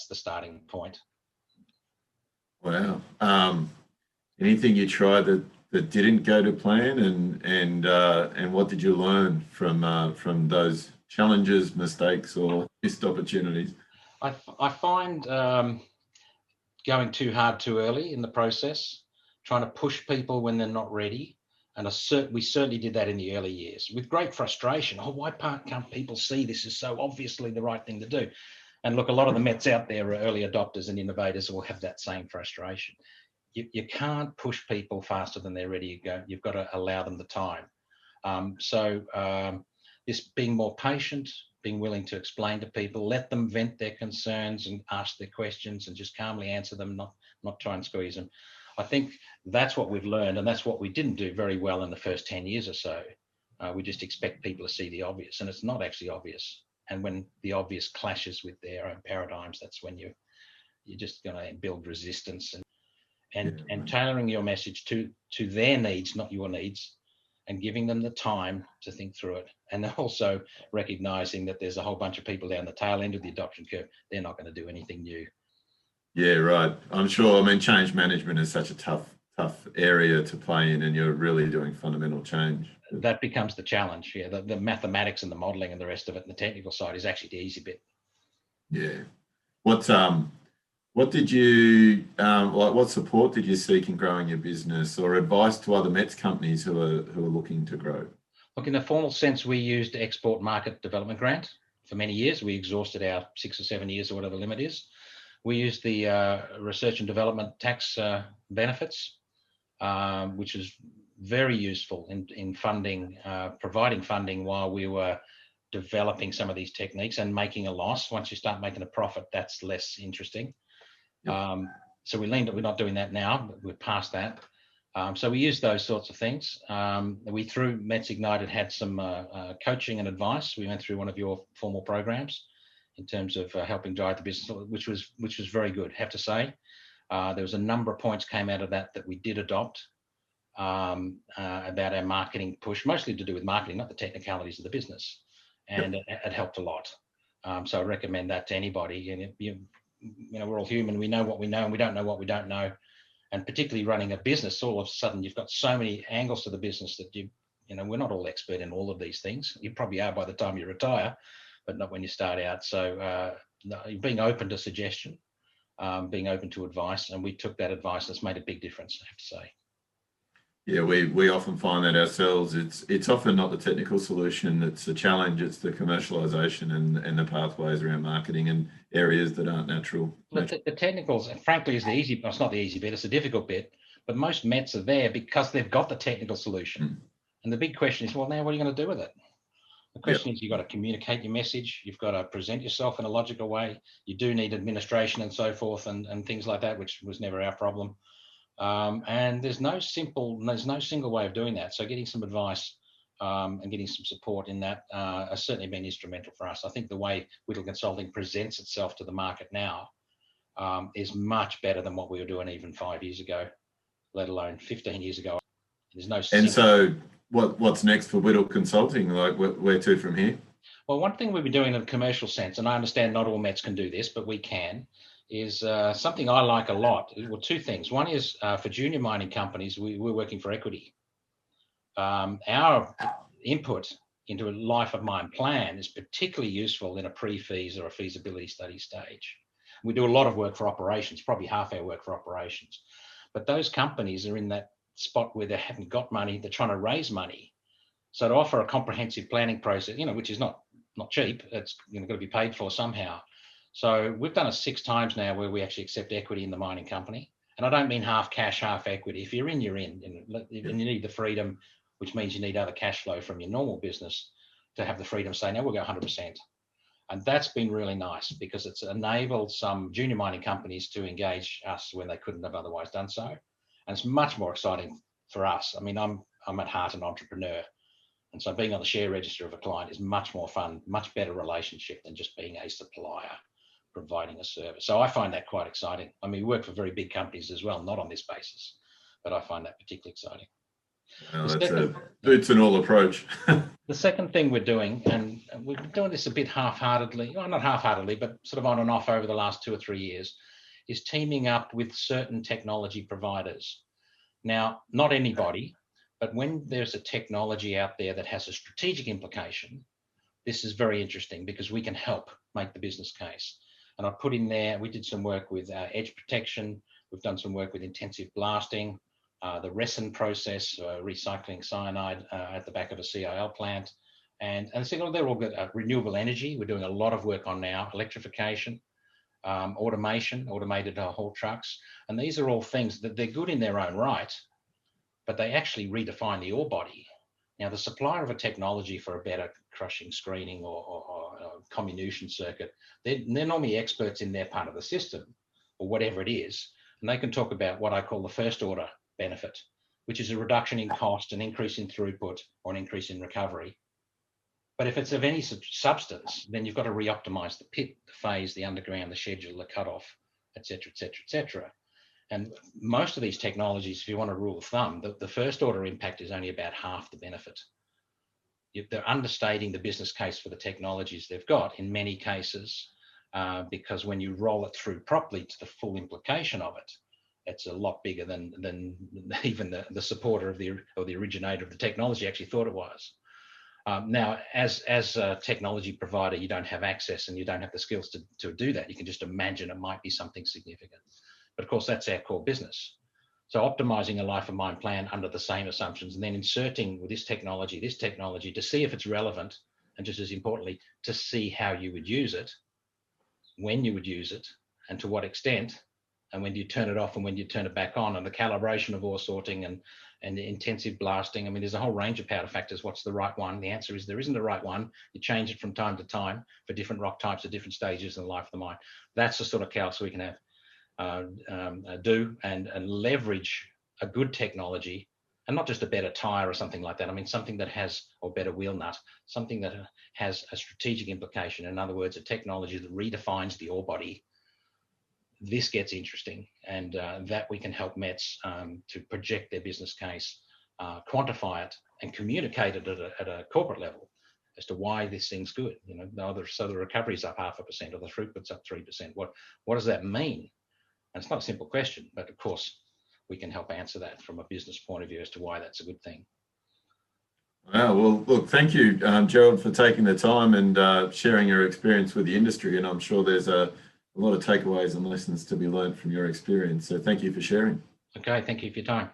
the starting point. Wow. Anything you tried that didn't go to plan, and what did you learn from those challenges, mistakes, or missed opportunities? I find going too hard too early in the process, trying to push people when they're not ready. And we certainly did that in the early years with great frustration. Oh, why can't people see this is so obviously the right thing to do? And look, a lot of the METS out there are early adopters and innovators who will have that same frustration. You can't push people faster than they're ready to go. You've got to allow them the time. This being more patient, being willing to explain to people, let them vent their concerns and ask their questions and just calmly answer them, not try and squeeze them. I think that's what we've learned, and that's what we didn't do very well in the first 10 years or so. We just expect people to see the obvious, and it's not actually obvious. And when the obvious clashes with their own paradigms, that's when you're just going to build resistance and tailoring your message to their needs, not your needs, and giving them the time to think through it. And also recognizing that there's a whole bunch of people down the tail end of the adoption curve. They're not going to do anything new. Yeah, right. I'm sure. I mean, change management is such a tough tough area to play in, and you're really doing fundamental change. That becomes the challenge. Yeah, the mathematics and the modelling and the rest of it, and the technical side is actually the easy bit. Yeah. What did you like? What support did you seek in growing your business, or advice to other METS companies who are looking to grow? Look, in the formal sense, we used Export Market Development Grant for many years. We exhausted our 6 or 7 years or whatever the limit is. We used the research and development tax benefits, which is very useful in funding, providing funding while we were developing some of these techniques and making a loss. Once you start making a profit, that's less interesting. Yep. So we're not doing that now, but we're past that. So we use those sorts of things. We, through METS Ignited, had some coaching and advice. We went through one of your formal programs in terms of helping drive the business, which was very good, I have to say. There was a number of points came out of that we did adopt about our marketing push, mostly to do with marketing, not the technicalities of the business. And it helped a lot. So I recommend that to anybody. And you know, we're all human. We know what we know, and we don't know what we don't know. And particularly running a business, all of a sudden you've got so many angles to the business that you know, we're not all expert in all of these things. You probably are by the time you retire, but not when you start out. So being open to suggestion, being open to advice, and we took that advice, and it's made a big difference, I have to say. Yeah, we often find that ourselves. It's often not the technical solution that's the challenge. It's the commercialization and the pathways around marketing and areas that aren't natural. But the technicals, frankly, is the easy. It's not the easy bit. It's the difficult bit. But most METs are there because they've got the technical solution. And the big question is, well, now what are you going to do with it? The question is, you've got to communicate your message. You've got to present yourself in a logical way. You do need administration and so forth and things like that, which was never our problem. And there's no single way of doing that. So getting some advice and getting some support in that has certainly been instrumental for us. I think the way Whittle Consulting presents itself to the market now is much better than what we were doing even 5 years ago, let alone 15 years ago. There's no. And so what's next for Whittle Consulting? Like where to from here? Well, one thing we've been doing in a commercial sense, and I understand not all METs can do this, but we can, is something I like a lot. Well, two things. One is for junior mining companies, we're working for equity. Our input into a life of mine plan is particularly useful in a pre-feas or a feasibility study stage. We do a lot of work for operations, probably half our work for operations. But those companies are in that spot where they haven't got money, they're trying to raise money. So to offer a comprehensive planning process, you know, which is not cheap, it's got to be paid for somehow. So we've done it 6 times now where we actually accept equity in the mining company. And I don't mean half cash, half equity. If you're in, you're in. And you need the freedom, which means you need other cash flow from your normal business to have the freedom to say, no, we'll go 100%. And that's been really nice because it's enabled some junior mining companies to engage us when they couldn't have otherwise done so. And it's much more exciting for us. I mean, I'm at heart an entrepreneur. And so being on the share register of a client is much more fun, much better relationship than just being a supplier providing a service. So I find that quite exciting. I mean, we work for very big companies as well, not on this basis, but I find that particularly exciting. Well, that's a boots and all approach. The second thing we're doing, and we've been doing this a bit half-heartedly, well, not half-heartedly, but sort of on and off over the last 2 or 3 years, is teaming up with certain technology providers. Now, not anybody, but when there's a technology out there that has a strategic implication, this is very interesting because we can help make the business case. And I put in there, we did some work with edge protection. We've done some work with intensive blasting, the resin process, recycling cyanide at the back of a CIL plant. And so they're all good. Renewable energy, we're doing a lot of work on now, electrification, automation, automated haul trucks. And these are all things that they're good in their own right, but they actually redefine the ore body. Now, the supplier of a technology for a better crushing, screening or comminution circuit, they're normally experts in their part of the system or whatever it is. And they can talk about what I call the first order benefit, which is a reduction in cost, an increase in throughput or an increase in recovery. But if it's of any substance, then you've got to re-optimize the pit, the phase, the underground, the schedule, the cutoff, et cetera, et cetera, et cetera. And most of these technologies, if you want a rule of thumb, the first order impact is only about half the benefit. They're understating the business case for the technologies they've got in many cases, because when you roll it through properly to the full implication of it, It's a lot bigger than even the supporter of the originator of the technology actually thought it was. Now, as a technology provider, you don't have access and you don't have the skills to do that. You can just imagine it might be something significant. But of course, that's our core business. So optimizing a life of mine plan under the same assumptions, and then inserting with this technology to see if it's relevant, and just as importantly, to see how you would use it, when you would use it, and to what extent, and when do you turn it off and when do you turn it back on, and the calibration of ore sorting and the intensive blasting. I mean, there's a whole range of powder factors. What's the right one? The answer is there isn't a right one. You change it from time to time for different rock types at different stages in the life of the mine. That's the sort of calcs we can have. Do and leverage a good technology, and not just a better tire or something like that. I mean, something that has, or better wheel nut, something that has a strategic implication. In other words, a technology that redefines the ore body. This gets interesting, and that we can help METS to project their business case, quantify it, and communicate it at a corporate level as to why this thing's good. You know, so the recovery's up 0.5% or the throughput's up 3%. What does that mean? And it's not a simple question, but of course, we can help answer that from a business point of view as to why that's a good thing. Wow, well, look, thank you, Gerald, for taking the time and sharing your experience with the industry. And I'm sure there's a lot of takeaways and lessons to be learned from your experience. So thank you for sharing. Okay, thank you for your time.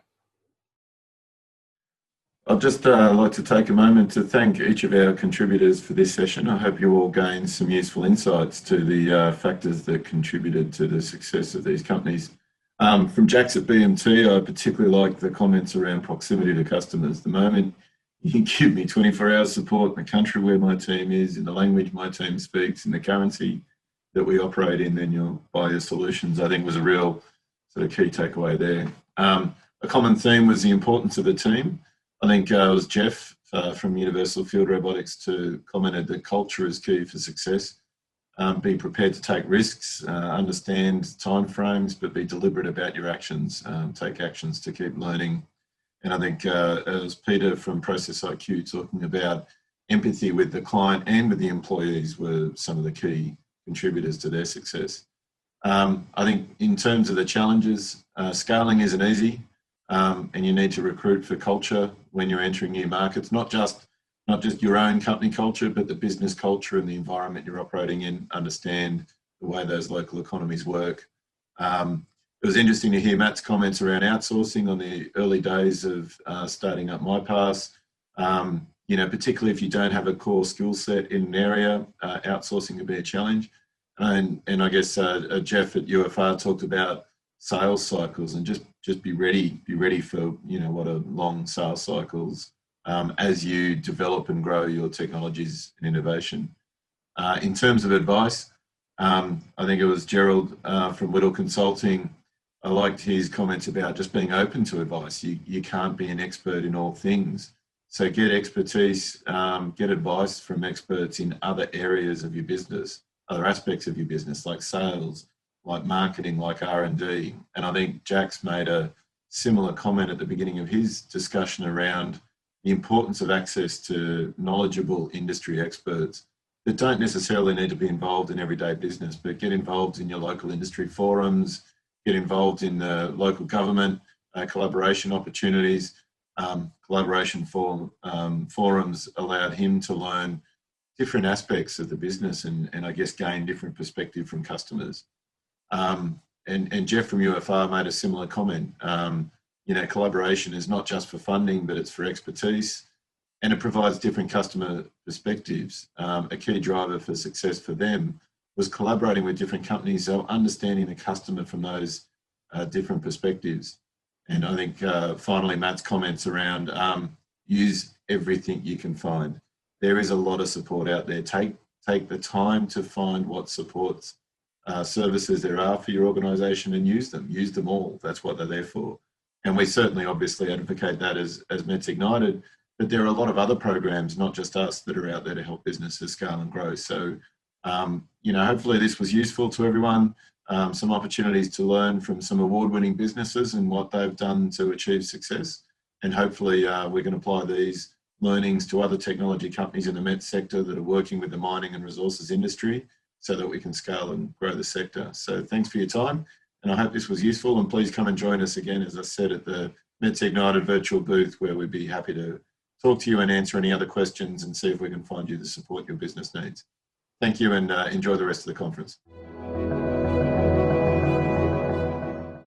I'd just like to take a moment to thank each of our contributors for this session. I hope you all gained some useful insights to the factors that contributed to the success of these companies. From Jax at BMT, I particularly like the comments around proximity to customers. The moment you give me 24-hour support in the country where my team is, in the language my team speaks, in the currency that we operate in, then you'll buy your solutions, I think was a real sort of key takeaway there. A common theme was the importance of the team. I think it was Jeff from Universal Field Robotics who commented that culture is key for success. Be prepared to take risks, understand timeframes, but be deliberate about your actions. Take actions to keep learning. And I think it was Peter from Process IQ talking about empathy with the client and with the employees were some of the key contributors to their success. I think in terms of the challenges, scaling isn't easy. And you need to recruit for culture when you're entering new markets, not just your own company culture, but the business culture and the environment you're operating in, understand the way those local economies work. It was interesting to hear Matt's comments around outsourcing on the early days of starting up MyPass. You know, particularly if you don't have a core skill set in an area, outsourcing can be a challenge. And I guess Jeff at UFR talked about sales cycles and just be ready for, you know, what are long sales cycles as you develop and grow your technologies and innovation. In terms of advice, I think it was Gerald from Whittle Consulting. I liked his comments about just being open to advice. You can't be an expert in all things. So get expertise, get advice from experts in other areas of your business, other aspects of your business, like sales, like marketing, like R&D. And I think Jax made a similar comment at the beginning of his discussion around the importance of access to knowledgeable industry experts that don't necessarily need to be involved in everyday business, but get involved in your local industry forums, get involved in the local government, collaboration opportunities. Collaboration forums allowed him to learn different aspects of the business and I guess gain different perspective from customers. And Jeff from UFR made a similar comment. You know, collaboration is not just for funding, but it's for expertise, and it provides different customer perspectives. A key driver for success for them was collaborating with different companies, so understanding the customer from those different perspectives. And I think finally, Matt's comments around use everything you can find. There is a lot of support out there. Take the time to find what supports services there are for your organisation and use them all. That's what they're there for. And we certainly obviously advocate that as METS Ignited, but there are a lot of other programs, not just us, that are out there to help businesses scale and grow. So, you know, hopefully this was useful to everyone. Some opportunities to learn from some award-winning businesses and what they've done to achieve success. And hopefully we can apply these learnings to other technology companies in the METS sector that are working with the mining and resources industry so that we can scale and grow the sector. So thanks for your time. And I hope this was useful, and please come and join us again, as I said, at the METS Ignited virtual booth, where we'd be happy to talk to you and answer any other questions and see if we can find you the support your business needs. Thank you, and enjoy the rest of the conference.